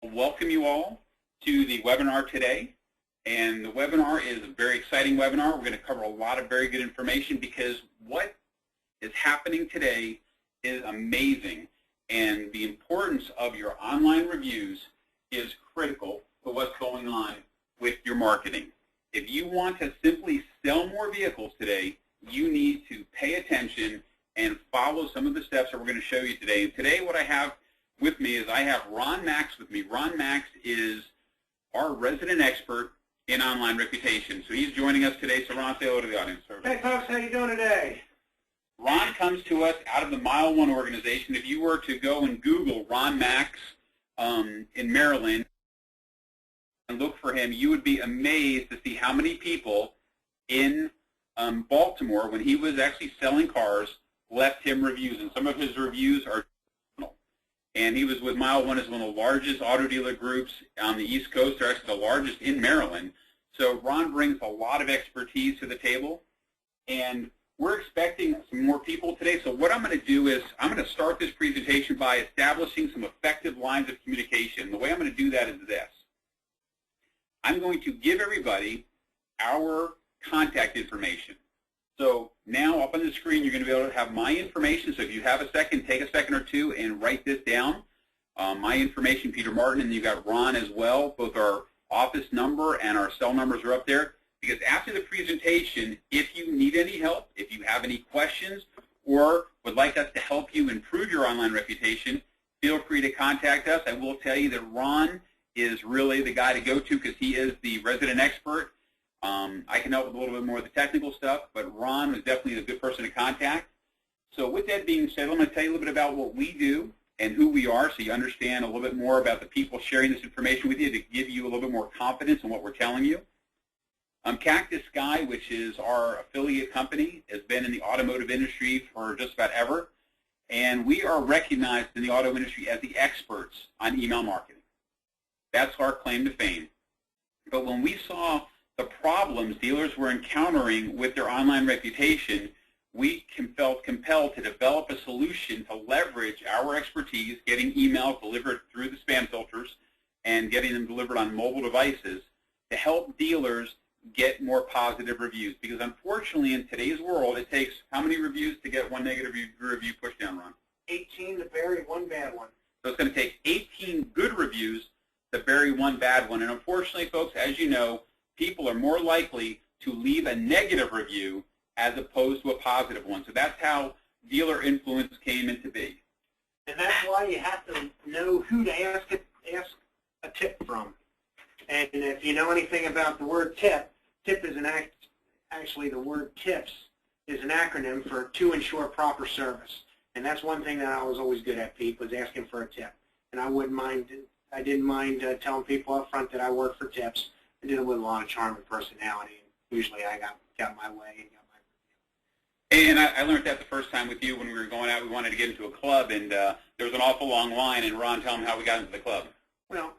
Welcome you all to the webinar today. And the webinar is a very exciting webinar. We're going to cover a lot of very good information because what is happening today is amazing. And the importance of your online reviews is critical to what's going on with your marketing. If you want to simply sell more vehicles today, you need to pay attention and follow some of the steps that we're going to show you today. And today what I have with me is I have Ron Max with me. Ron Max is our resident expert in online reputation. So he's joining us today. So Ron, say hello to the audience. Hey folks, how you doing today? Ron comes to us out of the Mile One organization. If you were to go and Google Ron Max in Maryland and look for him, you would be amazed to see how many people in Baltimore, when he was actually selling cars, left him reviews. And some of his reviews are phenomenal. And he was with Mile One, as one of the largest auto dealer groups on the East Coast. They're actually the largest in Maryland. So Ron brings a lot of expertise to the table. And we're expecting some more people today. So what I'm going to do is I'm going to start this presentation by establishing some effective lines of communication. The way I'm going to do that is this. I'm going to give everybody our contact information. So now up on the screen, you're going to be able to have my information. So if you have a second, take a second or two and write this down. My information, Peter Martin, and you've got Ron as well. Both our office number and our cell numbers are up there. Because after the presentation, if you need any help, if you have any questions, or would like us to help you improve your online reputation, feel free to contact us. I will tell you that Ron is really the guy to go to because he is the resident expert. I can help with a little bit more of the technical stuff, but Ron is definitely a good person to contact. So with that being said, I'm going to tell you a little bit about what we do and who we are so you understand a little bit more about the people sharing this information with you to give you a little bit more confidence in what we're telling you. Cactus Sky, which is our affiliate company, has been in the automotive industry for just about ever, and we are recognized in the auto industry as the experts on email marketing. That's our claim to fame. But when we saw the problems dealers were encountering with their online reputation, we felt compelled to develop a solution to leverage our expertise, getting emails delivered through the spam filters and getting them delivered on mobile devices to help dealers get more positive reviews. Because unfortunately in today's world, it takes how many reviews to get one negative review pushed down, Ron? 18 to bury one bad one. So it's going to take 18 good reviews to bury one bad one. And unfortunately, folks, as you know, people are more likely to leave a negative review as opposed to a positive one. So that's how dealer influence came into be. And that's why you have to know who to ask a tip from. And if you know anything about the word tip, tip is actually the word tips is an acronym for to ensure proper service. And that's one thing that I was always good at, Pete, was asking for a tip. And I didn't mind telling people up front that I work for tips. I did it with a lot of charm and personality, and usually I got my way and got my review. And I learned that the first time with you when we were going out. We wanted to get into a club, and there was an awful long line, and Ron, tell them how we got into the club. Well,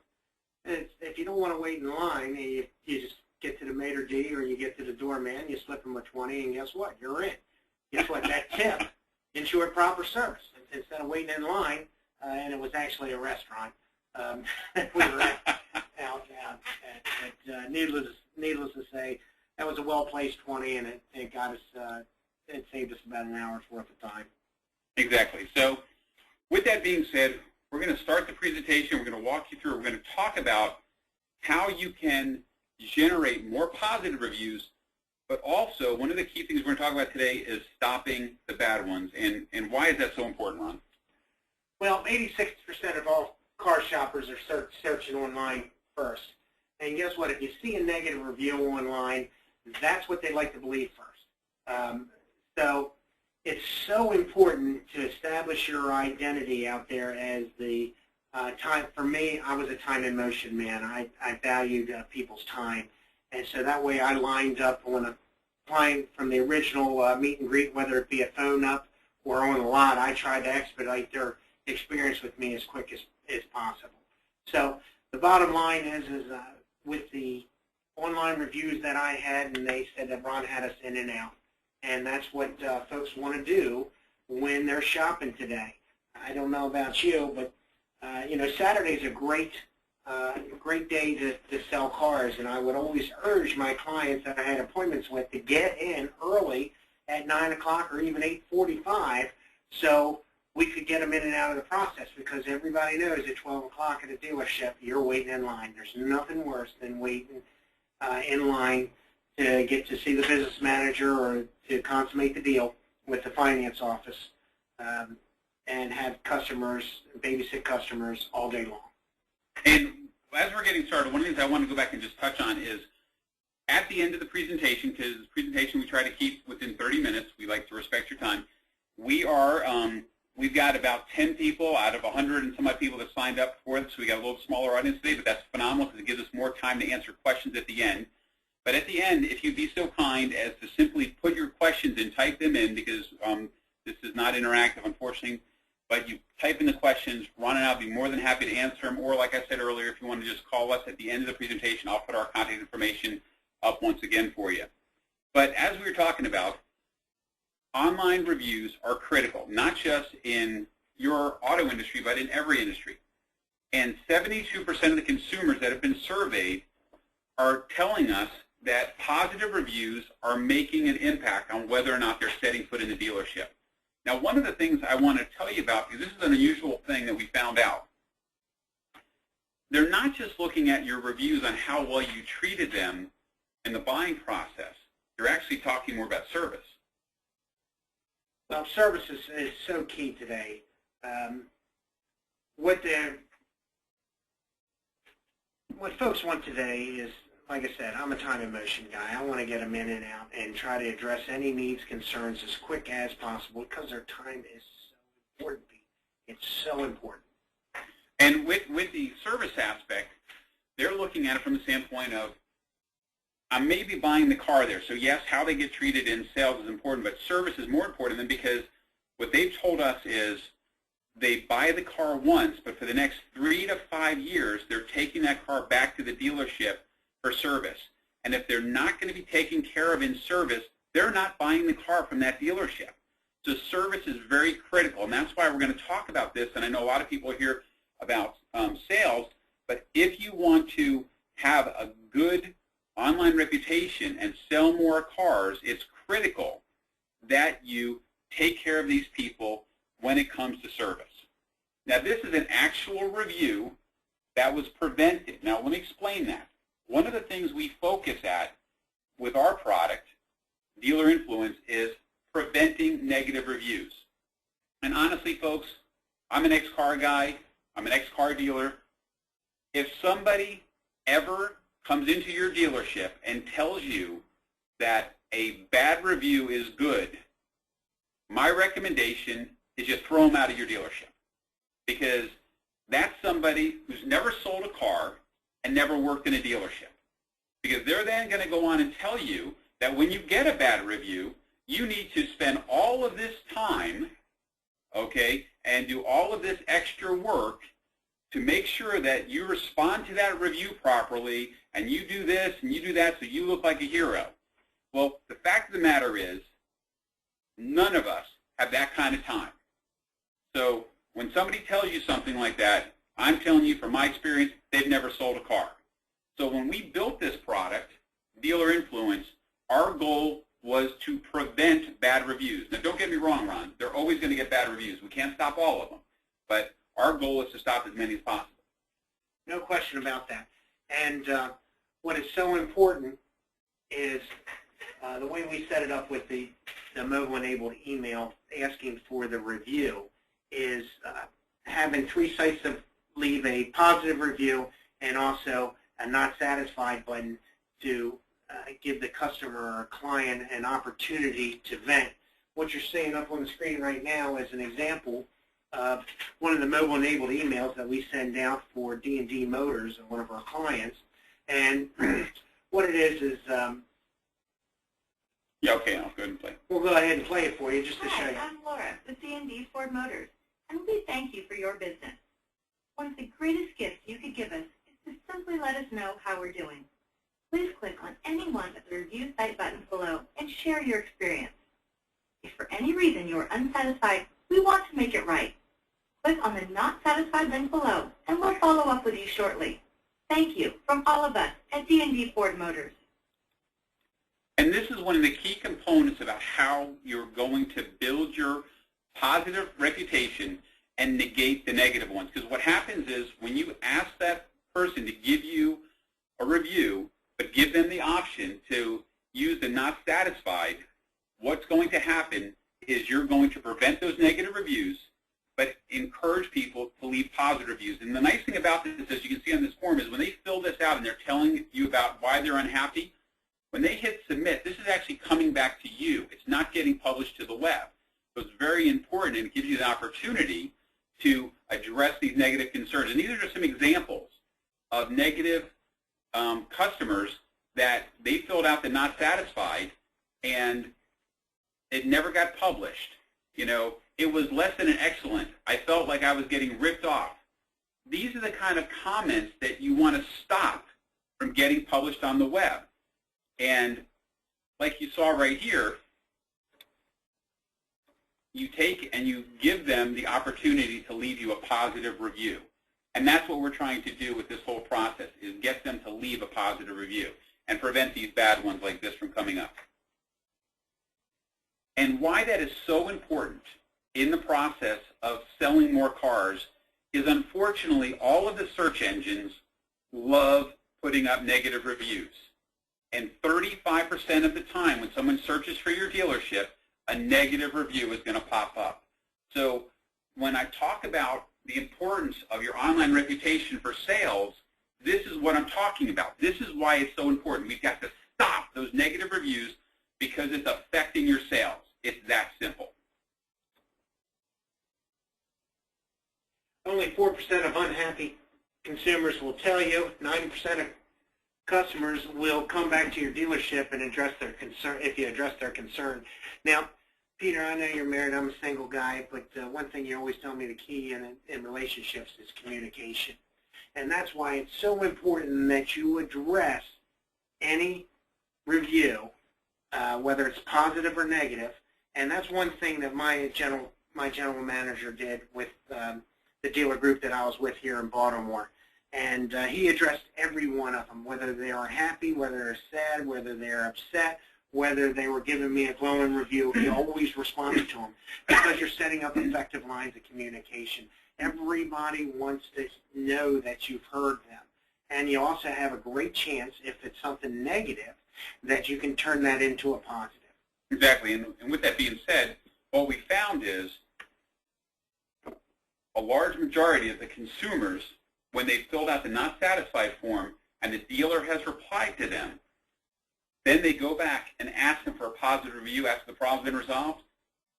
if you don't want to wait in line, you just get to the maitre d' or you get to the doorman, you slip him a 20, and guess what? You're in. Guess what? That tip ensured proper service. Instead of waiting in line, and it was actually a restaurant, we were out. Needless to say, that was a well-placed 20, and it got us. It saved us about an hour's worth of time. Exactly. So, with that being said, we're going to start the presentation. We're going to walk you through. We're going to talk about how you can generate more positive reviews, but also one of the key things we're going to talk about today is stopping the bad ones. And why is that so important, Ron? Well, 86% of all car shoppers are searching online first. And guess what? If you see a negative review online, that's what they like to believe first. So it's so important to establish your identity out there as the time. For me, I was a time and motion man. I valued people's time. And so that way I lined up when a client from the original meet and greet, whether it be a phone up or on the lot, I tried to expedite their experience with me as quick as possible. So the bottom line is with the online reviews that I had, and they said that Ron had us in and out. And that's what folks want to do when they're shopping today. I don't know about you, but you know, Saturday's a great great day to sell cars, and I would always urge my clients that I had appointments with to get in early at 9 o'clock or even 8:45 so we could get them in and out of the process, because everybody knows at 12 o'clock at a dealership you're waiting in line. There's nothing worse than waiting in line to get to see the business manager or to consummate the deal with the finance office, and have customers, babysit customers all day long. And as we're getting started, one of the things I want to go back and just touch on is at the end of the presentation, because the presentation we try to keep within 30 minutes. We like to respect your time. We've got about 10 people out of 100 and some odd people that signed up for it, so we got a little smaller audience today, but that's phenomenal because it gives us more time to answer questions at the end. But at the end, if you'd be so kind as to simply put your questions and type them in, because this is not interactive, unfortunately, but you type in the questions, Ron and I will be more than happy to answer them, or like I said earlier, if you want to just call us at the end of the presentation, I'll put our contact information up once again for you. But as we were talking about, online reviews are critical, not just in your auto industry, but in every industry. And 72% of the consumers that have been surveyed are telling us that positive reviews are making an impact on whether or not they're setting foot in the dealership. Now, one of the things I want to tell you about, because this is an unusual thing that we found out, they're not just looking at your reviews on how well you treated them in the buying process. They're actually talking more about service. Well, service is so key today. What folks want today is, like I said, I'm a time and motion guy. I want to get them in and out and try to address any needs, concerns as quick as possible, because their time is so important. It's so important. And with the service aspect, they're looking at it from the standpoint of, I'm maybe buying the car there. So yes, how they get treated in sales is important, but service is more important than, because what they've told us is they buy the car once, but for the next 3 to 5 years, they're taking that car back to the dealership for service. And if they're not going to be taken care of in service, they're not buying the car from that dealership. So service is very critical, and that's why we're going to talk about this. And I know a lot of people hear about sales, but if you want to have a good online reputation and sell more cars, it's critical that you take care of these people when it comes to service. Now, this is an actual review that was prevented. Now, let me explain that. One of the things we focus at with our product, Dealer Influence, is preventing negative reviews. And honestly, folks, I'm an ex-car guy. I'm an ex-car dealer. If somebody ever comes into your dealership and tells you that a bad review is good, my recommendation is just throw them out of your dealership, because that's somebody who's never sold a car and never worked in a dealership, because they're then going to go on and tell you that when you get a bad review, you need to spend all of this time, okay, and do all of this extra work to make sure that you respond to that review properly, and you do this and you do that so you look like a hero. Well, the fact of the matter is, none of us have that kind of time. So when somebody tells you something like that, I'm telling you from my experience, they've never sold a car. So when we built this product, Dealer Influence, our goal was to prevent bad reviews. Now, don't get me wrong, Ron. They're always going to get bad reviews. We can't stop all of them. But our goal is to stop as many as possible. No question about that. And what is so important is the way we set it up with the mobile-enabled email asking for the review is having 3 sites to leave a positive review and also a not satisfied button to give the customer or client an opportunity to vent. What you're seeing up on the screen right now is an example of one of the mobile-enabled emails that we send out for D&D Motors, one of our clients. And what it is yeah, okay, I'll go ahead and play. We'll go ahead and play it for you just to show you. Hi, I'm Laura with D&D Ford Motors, and we thank you for your business. One of the greatest gifts you could give us is to simply let us know how we're doing. Please click on any one of the review site buttons below and share your experience. If for any reason you are unsatisfied, we want to make it right. Click on the Not Satisfied link below, and we'll follow up with you shortly. Thank you from all of us at D&D Ford Motors. And this is one of the key components about how you're going to build your positive reputation and negate the negative ones. Because what happens is when you ask that person to give you a review, but give them the option to use the not satisfied, what's going to happen is you're going to prevent those negative reviews, but encourage people to leave positive reviews. And the nice thing about this, as you can see on this form, is when they fill this out and they're telling you about why they're unhappy, when they hit submit, this is actually coming back to you. It's not getting published to the web. So it's very important, and it gives you the opportunity to address these negative concerns. And these are just some examples of negative customers that they filled out the not satisfied, and it never got published. You know, it was less than an excellent. I felt like I was getting ripped off. These are the kind of comments that you want to stop from getting published on the web. And like you saw right here, you take and you give them the opportunity to leave you a positive review. And that's what we're trying to do with this whole process, is get them to leave a positive review and prevent these bad ones like this from coming up. And why that is so important in the process of selling more cars is, unfortunately, all of the search engines love putting up negative reviews. And 35% of the time when someone searches for your dealership, a negative review is going to pop up. So when I talk about the importance of your online reputation for sales, this is what I'm talking about. This is why it's so important. We've got to stop those negative reviews because it's affecting your sales. It's that simple. Only 4% of unhappy consumers will tell you. 90% of customers will come back to your dealership and address their concern if you address their concern. Now, Peter, I know you're married. I'm a single guy, but one thing you always tell me, the key in relationships is communication. And that's why it's so important that you address any review, whether it's positive or negative. And that's one thing that my general manager did with the dealer group that I was with here in Baltimore. And he addressed every one of them, whether they are happy, whether they're sad, whether they're upset, whether they were giving me a glowing review. He always responded to them because you're setting up effective lines of communication. Everybody wants to know that you've heard them. And you also have a great chance, if it's something negative, that you can turn that into a positive. Exactly. And with that being said, what we found is a large majority of the consumers, when they filled out the not satisfied form and the dealer has replied to them, then they go back and ask them for a positive review after the problem's been resolved.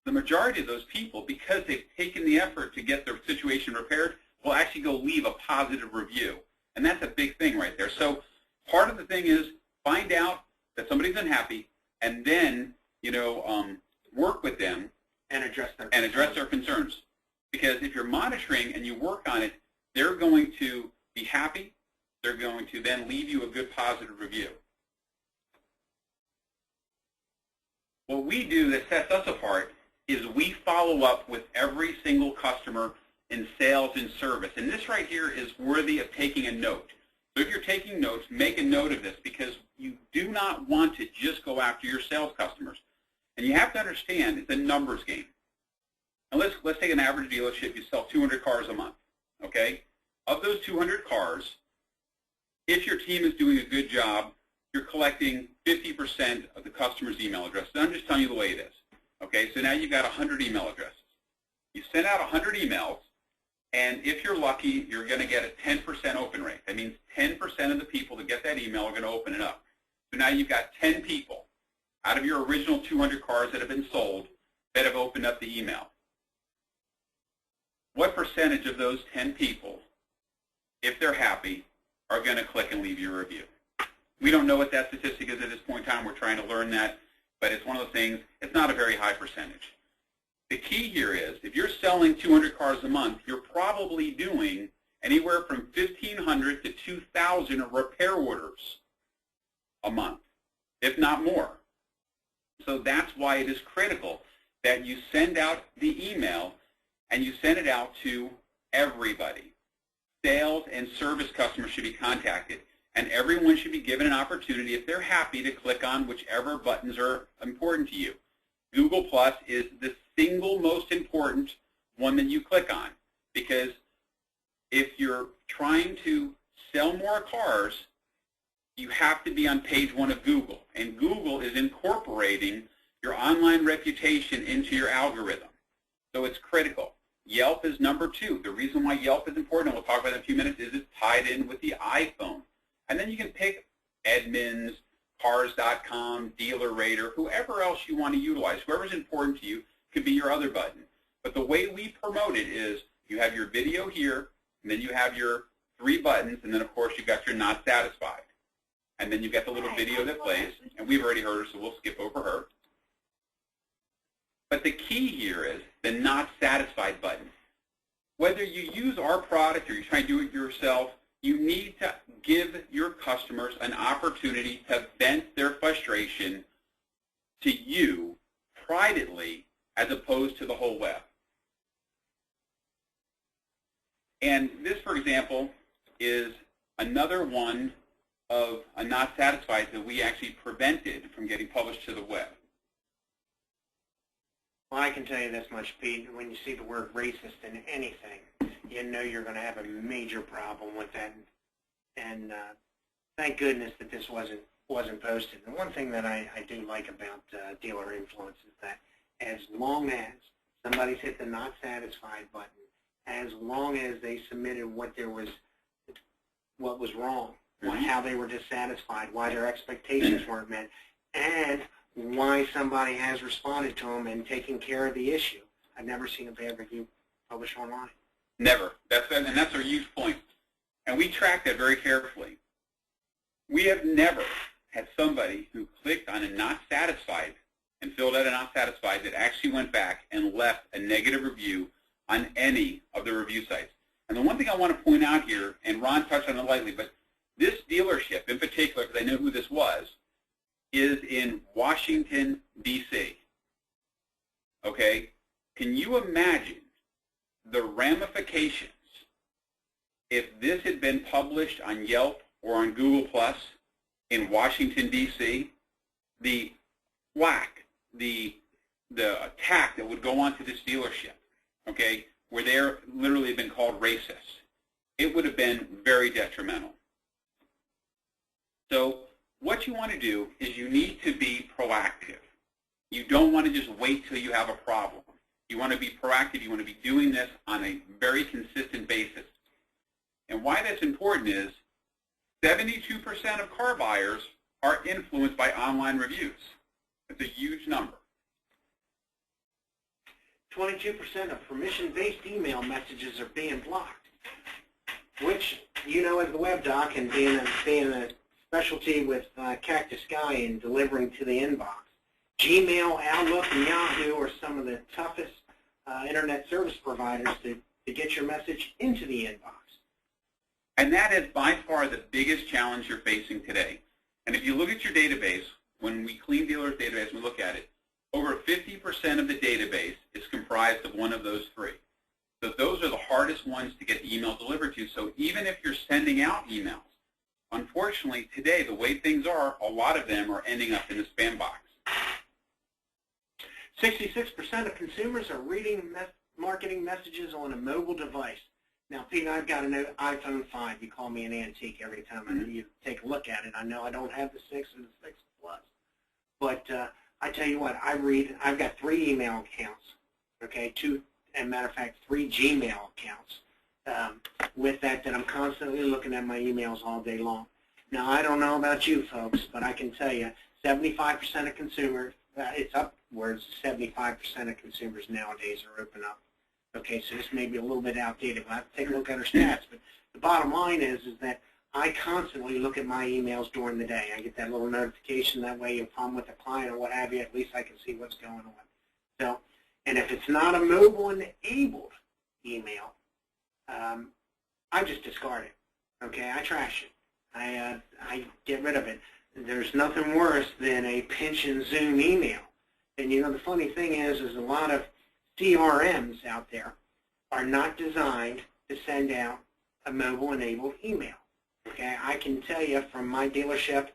The majority of those people, because they've taken the effort to get their situation repaired, will actually go leave a positive review. And that's a big thing right there. So part of the thing is find out that somebody's unhappy and then, work with them and address their concerns. Because if you're monitoring and you work on it, they're going to be happy. They're going to then leave you a good positive review. What we do that sets us apart is we follow up with every single customer in sales and service. And this right here is worthy of taking a note. So if you're taking notes, make a note of this, because you do not want to just go after your sales customers. And you have to understand it's a numbers game. And let's take an average dealership. You sell 200 cars a month, okay? Of those 200 cars, if your team is doing a good job, you're collecting 50% of the customer's email addresses. I'm just telling you the way it is, okay? So now you've got 100 email addresses. You send out 100 emails, and if you're lucky, you're going to get a 10% open rate. That means 10% of the people that get that email are going to open it up. So now you've got 10 people out of your original 200 cars that have been sold that have opened up the email. What percentage of those 10 people, if they're happy, are going to click and leave you a review? We don't know what that statistic is at this point in time. We're trying to learn that, but it's one of those things, it's not a very high percentage. The key here is, if you're selling 200 cars a month, you're probably doing anywhere from 1,500 to 2,000 repair orders a month, if not more. So that's why it is critical that you send out the email and you send it out to everybody. sales and service customers should be contacted, and everyone should be given an opportunity, if they're happy, to click on whichever buttons are important to you. Google Plus is the single most important one that you click on, because if you're trying to sell more cars, you have to be on page 1 of Google, and Google is incorporating your online reputation into your algorithm. So it's critical. Yelp is number 2. The reason why Yelp is important, and we'll talk about it in a few minutes, is it's tied in with the iPhone. And then you can pick Edmunds, Cars.com, DealerRater, whoever else you want to utilize. Whoever's important to you could be your other button. But the way we promote it is you have your video here, and then you have your 3 buttons, and then, of course, you've got your not satisfied. And then you've got the little video that plays, and we've already heard her, so we'll skip over her. But the key here is the not satisfied button. Whether you use our product or you try to do it yourself, you need to give your customers an opportunity to vent their frustration to you privately as opposed to the whole web. And this, for example, is another one of a not satisfied that we actually prevented from getting published to the web. Well, I can tell you this much, Pete. When you see the word racist in anything, you know you're going to have a major problem with that. And thank goodness that this wasn't posted. And one thing that I do like about dealer influence is that as long as somebody's hit the not satisfied button, as long as they submitted what was wrong, how they were dissatisfied, why their expectations weren't met, and why somebody has responded to them and taken care of the issue. I've never seen a bad review published online. Never. And that's our huge point. And we track that very carefully. We have never had somebody who clicked on a not satisfied and filled out a not satisfied that actually went back and left a negative review on any of the review sites. And the one thing I want to point out here, and Ron touched on it lightly, but this dealership in particular, because I know who this was, is in Washington, D.C. Okay? Can you imagine the ramifications if this had been published on Yelp or on Google Plus in Washington, D.C.? The whack, the attack that would go onto this dealership, okay, where they're literally been called racist. It would have been very detrimental. So what you want to do is you need to be proactive. You don't want to just wait till you have a problem. You want to be proactive. You want to be doing this on a very consistent basis. And why that's important is 72% of car buyers are influenced by online reviews. That's a huge number. 22% of permission-based email messages are being blocked, which, you know, as the Webdoc and being a specialty with Cactus Sky and delivering to the inbox, Gmail, Outlook, and Yahoo are some of the toughest internet service providers to get your message into the inbox. And that is by far the biggest challenge you're facing today. And if you look at your database, when we clean dealers' database, we look at it, over 50% of the database is comprised of one of those 3. So those are the hardest ones to get the email delivered to. So even if you're sending out emails, unfortunately today, the way things are, a lot of them are ending up in the spam box. 66% of consumers are reading marketing messages on a mobile device. Now, Pete, I've got an iPhone 5. You call me an antique every time you take a look at it. I know I don't have the 6 or the 6 Plus. But I tell you what, I've got 3 email accounts, okay, 2, as a matter of fact, 3 Gmail accounts with that I'm constantly looking at my emails all day long. Now, I don't know about you folks, but I can tell you 75% of consumers, it's upwards, 75% of consumers nowadays are open up. Okay, so this may be a little bit outdated, but I have to take a look at our stats. But the bottom line is that I constantly look at my emails during the day. I get that little notification. That way, if I'm with a client or what have you, at least I can see what's going on. So, and if it's not a mobile-enabled email, I just discard it. Okay, I trash it. I get rid of it. There's nothing worse than a pinch and zoom email. And you know, the funny thing is a lot of CRMs out there are not designed to send out a mobile-enabled email. Okay, I can tell you from my dealership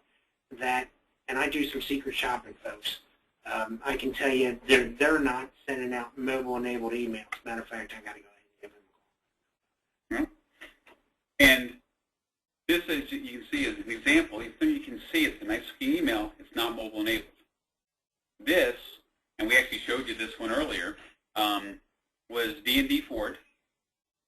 that, and I do some secret shopping, folks. I can tell you they're not sending out mobile-enabled emails. Matter of fact, I got to go ahead and give them a call. And this, as you can see, is an example. Even though you can see it's a nice email, it's not mobile-enabled. This, and we actually showed you this one earlier, was D&D Ford,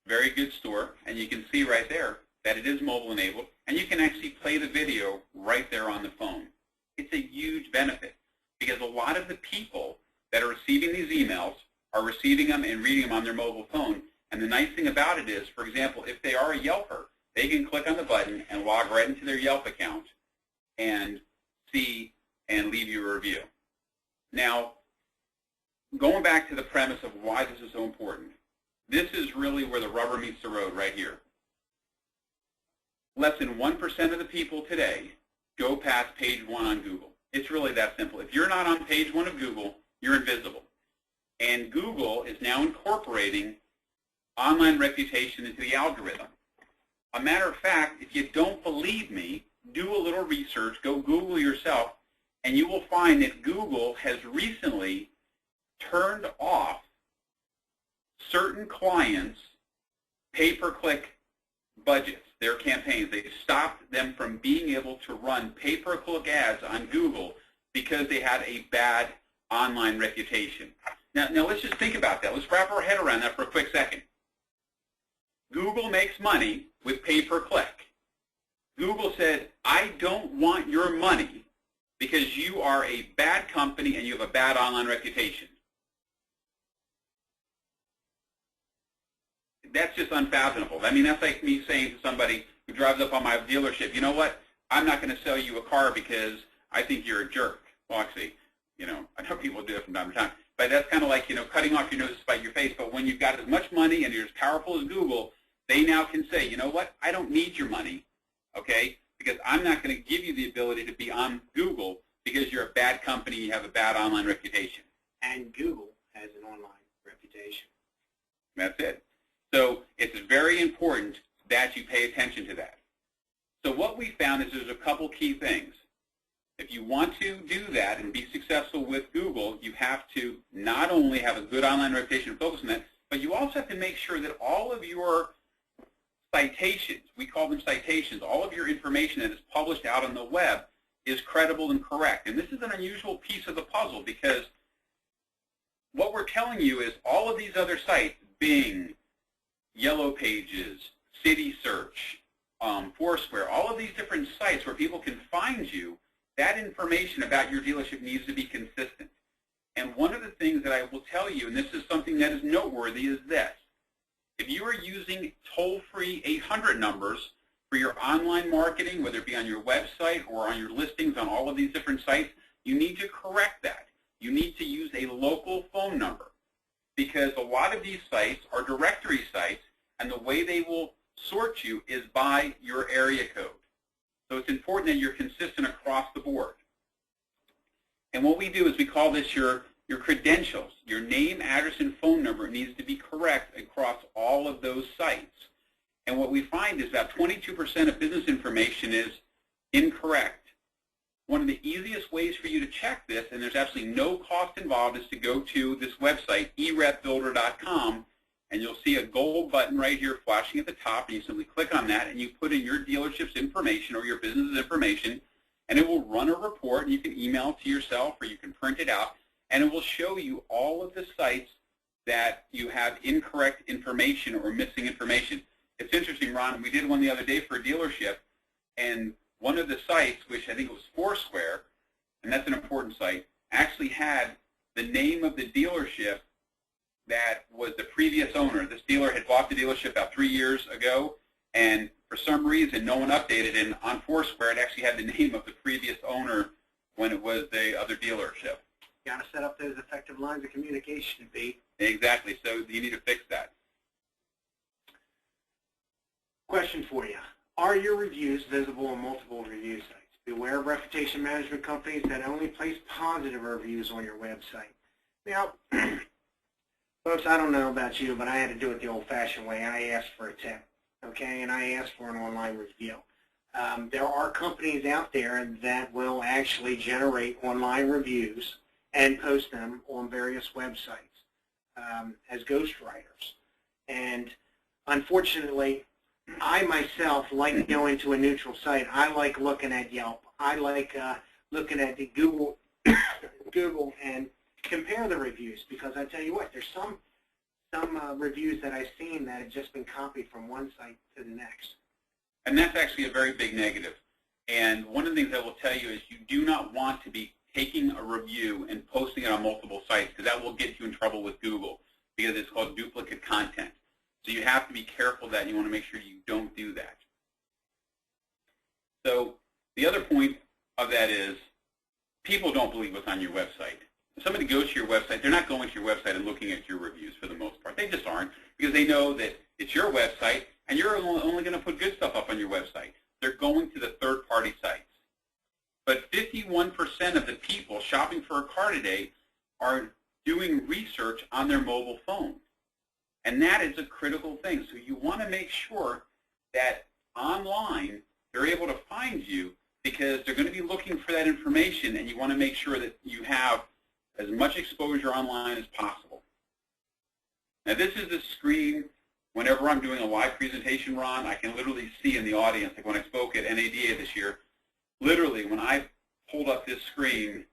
very good store, and you can see right there that it is mobile-enabled, and you can actually play the video right there on the phone. It's a huge benefit because a lot of the people that are receiving these emails are receiving them and reading them on their mobile phone, and the nice thing about it is, for example, if they are a Yelper, they can click on the button and log right into their Yelp account and see and leave you a review. Now, going back to the premise of why this is so important, this is really where the rubber meets the road right here. Less than 1% of the people today go past page 1 on Google. It's really that simple. If you're not on page 1 of Google, you're invisible. And Google is now incorporating online reputation into the algorithm. A matter of fact, if you don't believe me, do a little research, go Google yourself, and you will find that Google has recently turned off certain clients' pay-per-click budgets, their campaigns. They stopped them from being able to run pay-per-click ads on Google because they had a bad online reputation. Now let's just think about that. Let's wrap our head around that for a quick second. Google makes money with pay-per-click. Google said, I don't want your money because you are a bad company and you have a bad online reputation. That's just unfathomable. I mean, that's like me saying to somebody who drives up on my dealership, you know what, I'm not going to sell you a car because I think you're a jerk. Well, actually, I know people do it from time to time. But that's kind of like, cutting off your nose to spite your face. But when you've got as much money and you're as powerful as Google, they now can say, you know what, I don't need your money, okay, because I'm not going to give you the ability to be on Google because you're a bad company, you have a bad online reputation. And Google has an online reputation. That's it. So it's very important that you pay attention to that. So what we found is there's a couple key things. If you want to do that and be successful with Google, you have to not only have a good online reputation and focus on that, but you also have to make sure that all of your citations, we call them citations, all of your information that is published out on the web is credible and correct. And this is an unusual piece of the puzzle because what we're telling you is all of these other sites, Bing, Yellow Pages, City Search, Foursquare, all of these different sites where people can find you, that information about your dealership needs to be consistent. And one of the things that I will tell you, and this is something that is noteworthy, is this. If you are using toll-free 800 numbers for your online marketing, whether it be on your website or on your listings on all of these different sites, you need to correct that. You need to use a local phone number because a lot of these sites are directory sites, and the way they will sort you is by your area code. So it's important that you're consistent across the board. And what we do is we call this your credentials. Your name, address, and phone number needs to be correct across all of those sites. And what we find is about 22% of business information is incorrect. One of the easiest ways for you to check this, and there's absolutely no cost involved, is to go to this website, eRepbuilder.com, and you'll see a gold button right here flashing at the top, and you simply click on that, and you put in your dealership's information or your business's information, and it will run a report, and you can email it to yourself or you can print it out, and it will show you all of the sites that you have incorrect information or missing information. It's interesting, Ron, we did one the other day for a dealership, and one of the sites, which I think it was Foursquare, and that's an important site, actually had the name of the dealership that was the previous owner. This dealer had bought the dealership about 3 years ago, and for some reason no one updated, and on Foursquare it actually had the name of the previous owner when it was the other dealership. You got to set up those effective lines of communication, Pete. Exactly, so you need to fix that. Question for you. Are your reviews visible on multiple review sites? Beware of reputation management companies that only place positive reviews on your website. Now, folks, I don't know about you, but I had to do it the old-fashioned way. I asked for a tip. okay, and I ask for an online review. There are companies out there that will actually generate online reviews and post them on various websites as ghostwriters. And unfortunately, I myself like going to a neutral site. I like looking at Yelp. I like looking at the Google and compare the reviews, because I tell you what, there's some reviews that I've seen that have just been copied from one site to the next. And that's actually a very big negative. And one of the things I will tell you is you do not want to be taking a review and posting it on multiple sites, because that will get you in trouble with Google, because it's called duplicate content. So you have to be careful of that, and you want to make sure you don't do that. So the other point of that is people don't believe what's on your website. If somebody goes to your website, they're not going to your website and looking at your reviews for the most part. They just aren't, because they know that it's your website, and you're only going to put good stuff up on your website. They're going to the third-party sites. But 51% of the people shopping for a car today are doing research on their mobile phone. And that is a critical thing. So you want to make sure that online they're able to find you, because they're going to be looking for that information, and you want to make sure that you have as much exposure online as possible. Now this is the screen. Whenever I'm doing a live presentation, Ron, I can literally see in the audience, like when I spoke at NADA this year, literally when I pulled up this screen,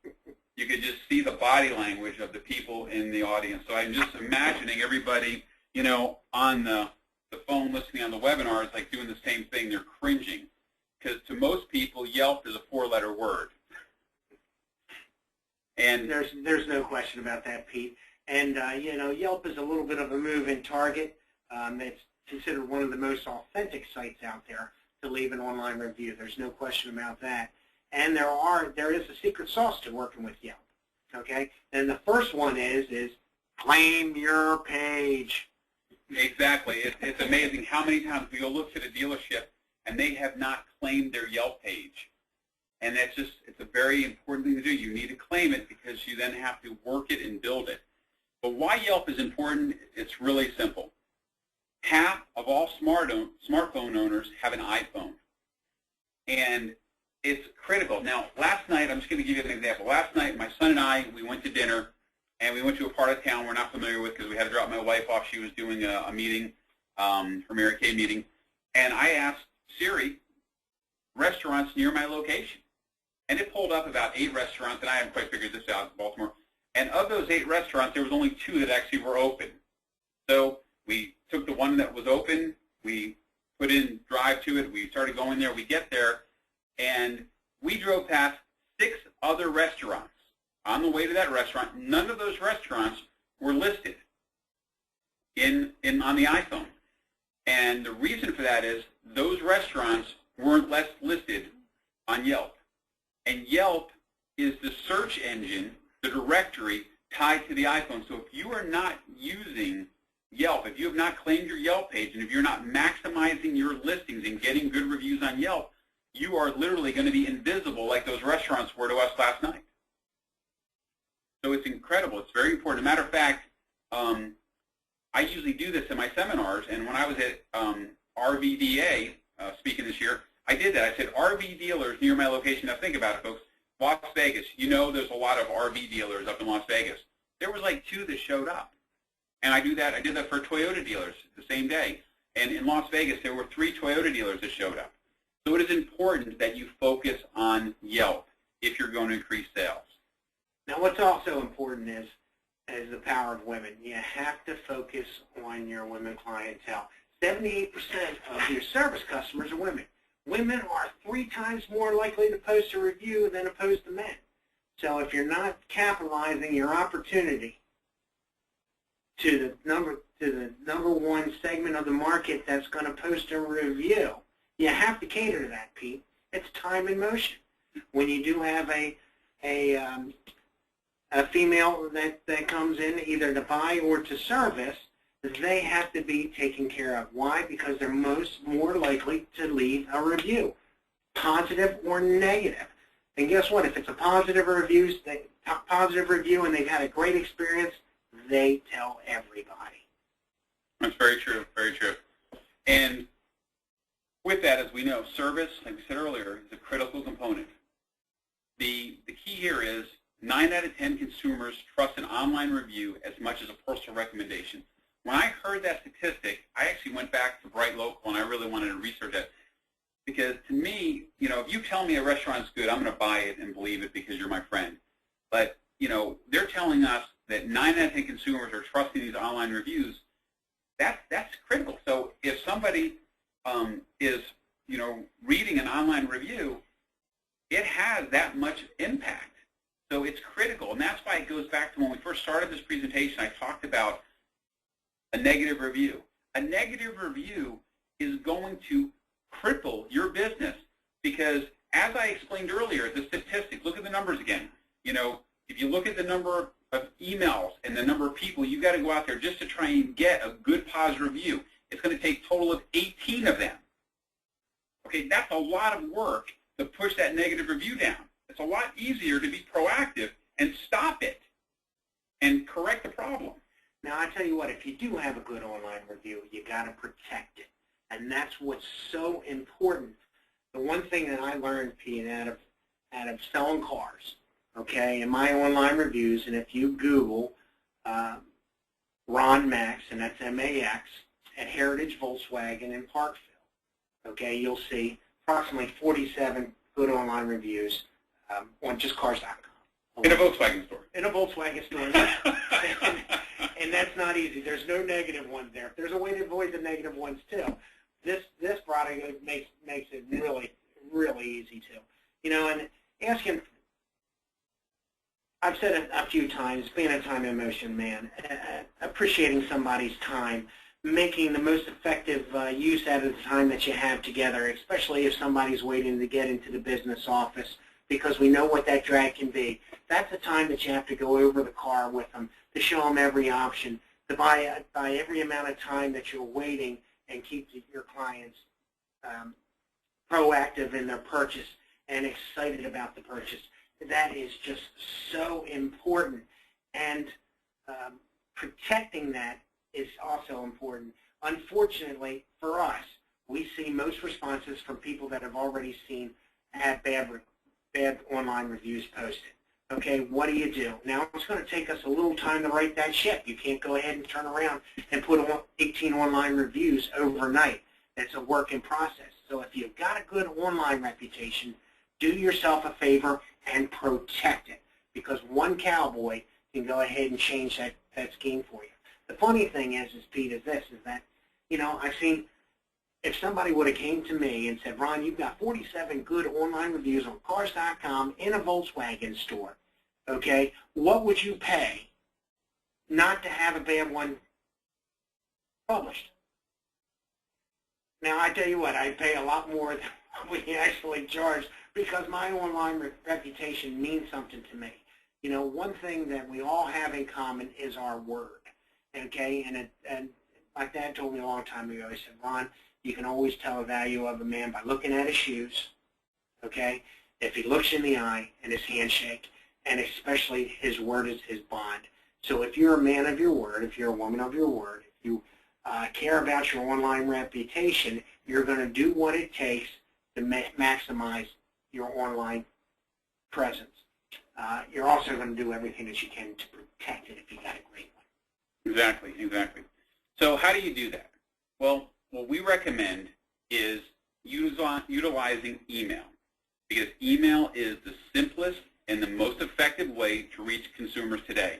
you could just see the body language of the people in the audience. So I'm just imagining everybody, you know, on the phone listening on the webinar is like doing the same thing. They're cringing, because to most people, Yelp is a 4-letter word. And there's no question about that, Pete. And you know, Yelp is a little bit of a moving target. It's considered one of the most authentic sites out there to leave an online review. There's no question about that. And there is a secret sauce to working with Yelp. Okay? And the first one is claim your page. Exactly. It's amazing how many times we go look at a dealership and they have not claimed their Yelp page. And it's a very important thing to do. You need to claim it, because you then have to work it and build it. But why Yelp is important, it's really simple. Half of all smartphone owners have an iPhone. And it's critical. Now, last night, I'm just going to give you an example. Last night, my son and I, we went to dinner, and we went to a part of town we're not familiar with, because we had to drop my wife off. She was doing a meeting, her Mary Kay meeting. And I asked Siri, restaurants near my location. And it pulled up about 8 restaurants, and I haven't quite figured this out in Baltimore. And of those 8 restaurants, there was only 2 that actually were open. So we took the one that was open, we put in drive to it, we started going there, we get there, and we drove past 6 other restaurants. On the way to that restaurant, none of those restaurants were listed on the iPhone. And the reason for that is those restaurants weren't listed on Yelp. And Yelp is the search engine, the directory tied to the iPhone. So if you are not using Yelp, if you have not claimed your Yelp page, and if you're not maximizing your listings and getting good reviews on Yelp, you are literally going to be invisible like those restaurants were to us last night. So it's incredible. It's very important. As a matter of fact, I usually do this in my seminars, and when I was at RVDA speaking this year, I did that. I said, RV dealers near my location. Now think about it, folks. Las Vegas, you know there's a lot of RV dealers up in Las Vegas. There was like 2 that showed up. And I did that for Toyota dealers the same day. And in Las Vegas, there were 3 Toyota dealers that showed up. So it is important that you focus on Yelp if you're going to increase sales. Now, what's also important is the power of women. You have to focus on your women clientele. 78% of your service customers are women. Women are 3 times more likely to post a review than opposed to men. So if you're not capitalizing your opportunity to the number 1 segment of the market that's going to post a review, you have to cater to that, Pete. It's time and motion. When you do have a female that comes in either to buy or to service, they have to be taken care of. Why? Because they're more likely to leave a review, positive or negative. And guess what? If it's a positive review and they've had a great experience, they tell everybody. That's very true, very true. And know, service, like we said earlier, is a critical component. The key here is 9 out of 10 consumers trust an online review as much as a personal recommendation. When I heard that statistic, I actually went back to Bright Local and I really wanted to research it. Because to me, you know, if you tell me a restaurant's good, I'm going to buy it and believe it because you're my friend. But, you know, they're telling us that 9 out of 10 consumers are trusting these online reviews. That's critical. So if somebody is, you know, reading an online review, it has that much impact. So it's critical, and that's why it goes back to when we first started this presentation, I talked about a negative review. A negative review is going to cripple your business because, as I explained earlier, the statistics, look at the numbers again. You know, if you look at the number of emails and the number of people you got to go out there just to try and get a good positive review, it's going to take a total of 18 of them. Okay, that's a lot of work to push that negative review down. It's a lot easier to be proactive and stop it and correct the problem. Now, I tell you what, if you do have a good online review, you got to protect it. And that's what's so important. The one thing that I learned, Pete, out of selling cars, okay, in my online reviews, and if you Google Ron Max, and that's M-A-X, at Heritage Volkswagen in Parkville, okay, you'll see approximately 47 good online reviews on just cars.com. In a Volkswagen store. In a Volkswagen store. And that's not easy. There's no negative ones there. There's a way to avoid the negative ones too. This product makes it really, really easy to. You know, and asking, I've said it a few times, being a time and motion man, appreciating somebody's time, making the most effective use out of the time that you have together, especially if somebody's waiting to get into the business office, because we know what that drag can be. That's the time that you have to go over the car with them, to show them every option, to buy every amount of time that you're waiting and keep your clients proactive in their purchase and excited about the purchase. That is just so important. And protecting that is also important. Unfortunately for us, we see most responses from people that have already had bad online reviews posted. Okay, what do? Now, it's going to take us a little time to right that ship. You can't go ahead and turn around and put 18 online reviews overnight. It's a work in process. So if you've got a good online reputation, do yourself a favor and protect it, because one cowboy can go ahead and change that scheme for you. The funny thing is Pete, is that, you know, I've seen, if somebody would have came to me and said, Ron, you've got 47 good online reviews on cars.com in a Volkswagen store, okay, what would you pay not to have a bad one published? Now, I tell you what, I pay a lot more than we actually charge because my online reputation means something to me. You know, one thing that we all have in common is our word, okay, and my dad told me a long time ago, he said, Ron, you can always tell the value of a man by looking at his shoes, okay, if he looks in the eye and his handshake, and especially his word is his bond. So if you're a man of your word, if you're a woman of your word, if you care about your online reputation, you're going to do what it takes to maximize your online presence. You're also going to do everything that you can to protect it if you got a great one. Exactly, exactly. So how do you do that? Well, what we recommend is utilizing email, because email is the simplest and the most effective way to reach consumers today.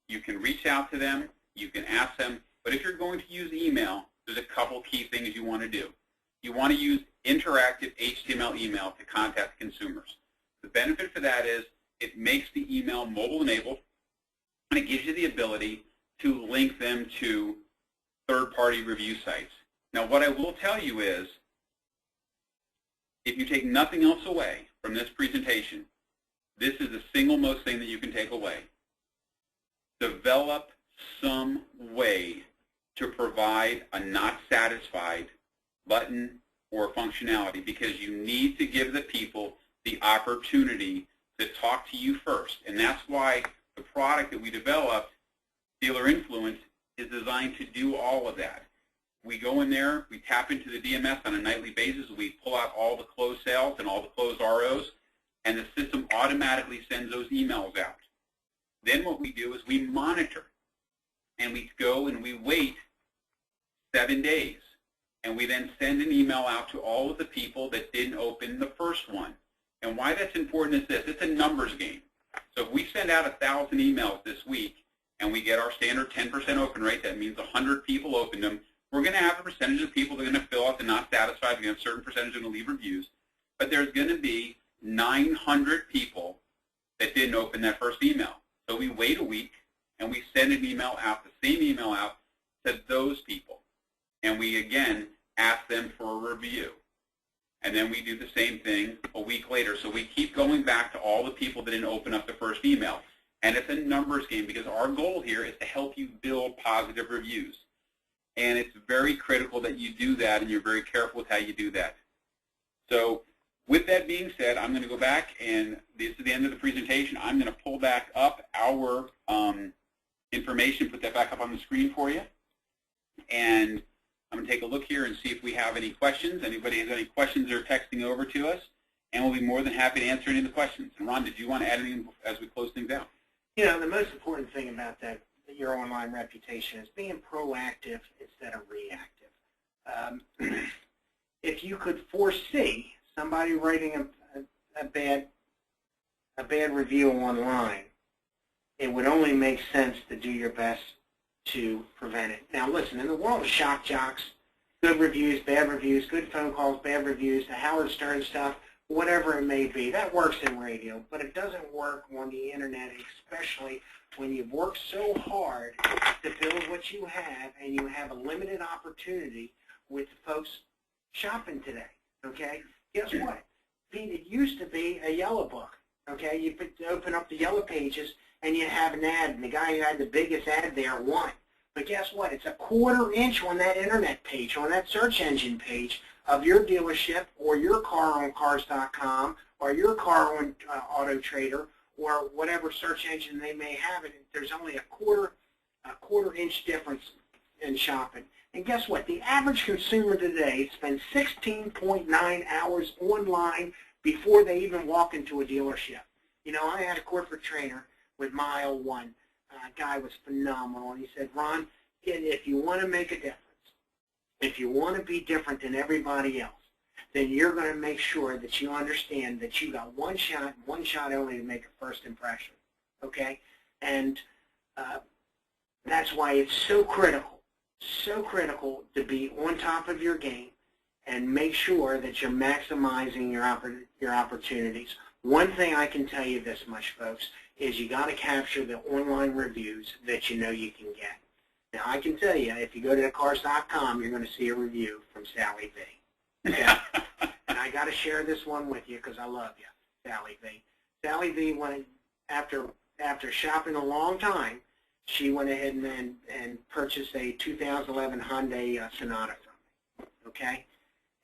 You can reach out to them, you can ask them, but if you're going to use email, there's a couple key things you want to do. You want to use interactive HTML email to contact consumers. The benefit for that is it makes the email mobile enabled, and it gives you the ability to link them to third-party review sites. Now, what I will tell you is, if you take nothing else away from this presentation, this is the single most thing that you can take away. Develop some way to provide a not satisfied button or functionality, because you need to give the people the opportunity to talk to you first. And that's why the product that we developed, Dealer Influence, is designed to do all of that. we go in there, we tap into the DMS on a nightly basis, we pull out all the closed sales and all the closed ROs, and the system automatically sends those emails out. Then what we do is we monitor, and we go and we wait 7 days, and we then send an email out to all of the people that didn't open the first one. And why that's important is this: it's a numbers game. So if we send out 1,000 emails this week and we get our standard 10% open rate, that means 100 people opened them, we're going to have a percentage of people that are going to fill out the not satisfied. We're going to have a certain percentage that are going to leave reviews. But there's going to be 900 people that didn't open that first email. So we wait a week and we send an email out, the same email out, to those people. And we, again, ask them for a review. And then we do the same thing a week later. So we keep going back to all the people that didn't open up the first email. And it's a numbers game, because our goal here is to help you build positive reviews. And it's very critical that you do that, and you're very careful with how you do that. So with that being said, I'm going to go back, and this is the end of the presentation. I'm going to pull back up our information, put that back up on the screen for you. And I'm going to take a look here and see if we have any questions. Anybody has any questions, they're texting over to us, and we'll be more than happy to answer any of the questions. And Ron, did you want to add anything as we close things out? You know, the most important thing about your online reputation is being proactive instead of reactive. If you could foresee somebody writing a bad review online, it would only make sense to do your best to prevent it. Now listen, in the world of shock jocks, good reviews, bad reviews, good phone calls, bad reviews, the Howard Stern stuff, whatever it may be, that works in radio, but it doesn't work on the internet, especially when you've worked so hard to build what you have, and you have a limited opportunity with folks shopping today, okay? Guess what? It used to be a yellow book, okay? You open up the yellow pages, and you have an ad, and the guy who had the biggest ad there won. But guess what? It's a 1/4 inch on that internet page, on that search engine page of your dealership, or your car on cars.com, or your car on Auto Trader, or whatever search engine they may have it. There's only a quarter inch difference in shopping. And guess what? The average consumer today spends 16.9 hours online before they even walk into a dealership. You know, I had a corporate trainer with Mile 1. Guy was phenomenal. And he said, Ron, if you want to make a difference, if you want to be different than everybody else, then you're going to make sure that you understand that you got one shot only to make a first impression, okay? And that's why it's so critical to be on top of your game and make sure that you're maximizing your opportunities. One thing I can tell you this much, folks, is you got to capture the online reviews that you know you can get. Now, I can tell you, if you go to cars.com, you're going to see a review from Sally V. Okay? And I got to share this one with you because I love you, Sally V. Sally V went after shopping a long time. She went ahead and purchased a 2011 Hyundai Sonata from me. Okay,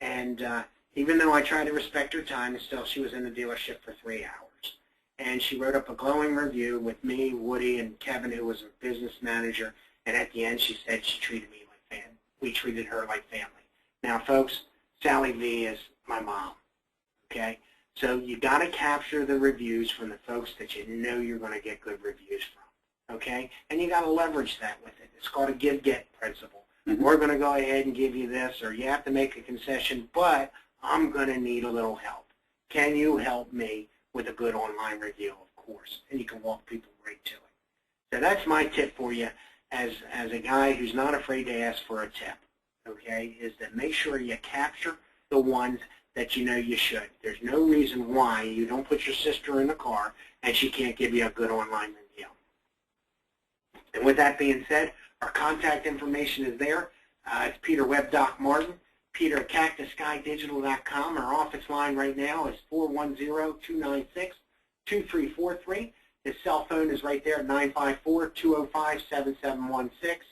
and even though I tried to respect her time, still she was in the dealership for 3 hours. And she wrote up a glowing review with me, Woody, and Kevin, who was a business manager. And at the end, she said she treated me like family. We treated her like family. Now, folks, Sally V is my mom. Okay, so you got to capture the reviews from the folks that you know you're going to get good reviews from. Okay, and you got to leverage that with it. It's called a give-get principle. Mm-hmm. We're going to go ahead and give you this, or you have to make a concession, but I'm going to need a little help. Can you help me with a good online review? Of course, and you can walk people right to it. So that's my tip for you as a guy who's not afraid to ask for a tip, okay, is that make sure you capture the ones that you know you should. There's no reason why you don't put your sister in the car and she can't give you a good online review. And with that being said, our contact information is there. It's Peter Webdoc Martin, Peter at CactusSkyDigital.com. Our office line right now is 410-296-2343. His cell phone is right there at 954-205-7716.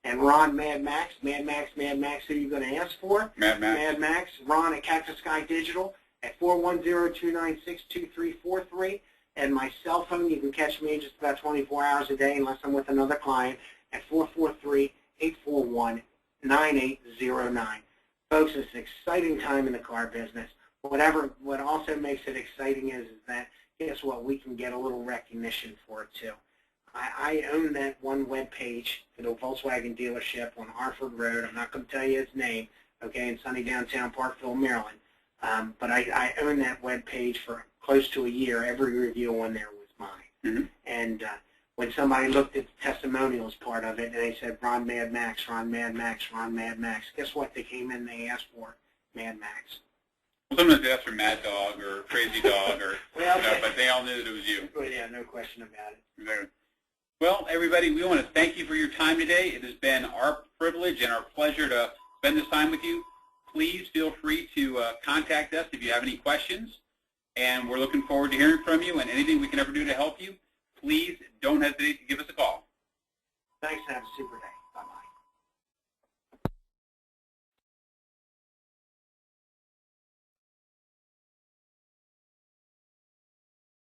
And Ron, Mad Max, who are you going to ask for? Mad Max. Mad Max, Ron at Cactus Sky Digital at 410-296-2343. And my cell phone, you can catch me just about 24 hours a day unless I'm with another client, at 443-841-9600. 9809. Folks, it's an exciting time in the car business. What also makes it exciting is that, guess what, we can get a little recognition for it too. I own that one web page for the Volkswagen dealership on Harford Road. I'm not going to tell you its name, okay, in sunny downtown Parkville, Maryland. But I own that web page for close to a year. Every review on there was mine. And when somebody looked at the testimonials part of it and they said, Ron Mad Max, Ron Mad Max, Ron Mad Max, guess what? They came in and they asked for Mad Max. Well, sometimes they ask for Mad Dog or Crazy Dog, or well, but they all knew that it was you. Well, yeah, no question about it. Exactly. Well, everybody, we want to thank you for your time today. It has been our privilege and our pleasure to spend this time with you. Please feel free to contact us if you have any questions, and we're looking forward to hearing from you, and anything we can ever do to help you, please don't hesitate to give us a call. Thanks, and have a super day.